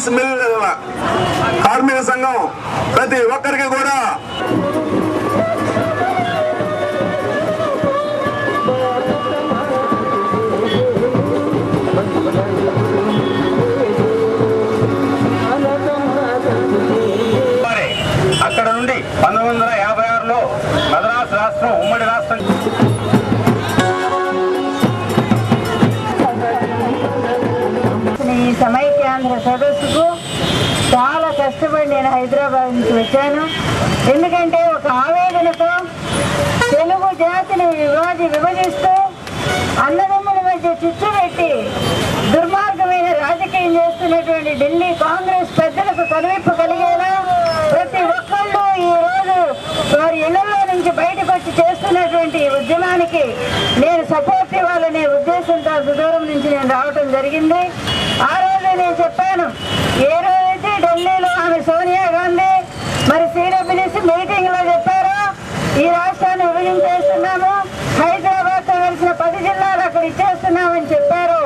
Rice mill కార్మిక సంఘం ప్రతి ఒక్కరికి కూడా అక్కడ నుండి 1956లో మద్రాసు రాష్ట్రం ఉమ్మడి రాష్ట్రం ఈ సమైక్యాంధ్ర సదస్సుకు చాలా కష్టపడి నేను హైదరాబాద్ నుంచి వచ్చాను. ఎందుకంటే ఒక ఆవేదనతో తెలుగు జాతిని విభజిస్తూ అన్నదమ్ముల మధ్య చిచ్చు పెట్టి దుర్మార్గమైన రాజకీయం చేస్తున్నటువంటి ఢిల్లీ కాంగ్రెస్ పెద్దలకు కనువిప్పు కలిగేలా ప్రతి ఒక్కళ్ళు ఈ రోజు వారి ఇళ్లలో నుంచి బయటకు వచ్చి చేస్తున్నటువంటి ఉద్యమానికి నేను సపోర్ట్ ఇవ్వాలనే ఉద్దేశంతో సుదూరం నుంచి నేను రావటం జరిగింది. ఆ రోజు నేను చెప్పాను, ఏ రోజైతే ఢిల్లీలో ఆమె సోనియా గాంధీ మరి సిడబ్ల్యూసి మీటింగ్ లో చెప్పారో ఈ రాష్ట్రాన్ని విభజించేస్తున్నాము, హైదరాబాద్ తో కలిసిన 10 జిల్లాలు అక్కడ ఇచ్చేస్తున్నామని చెప్పారు.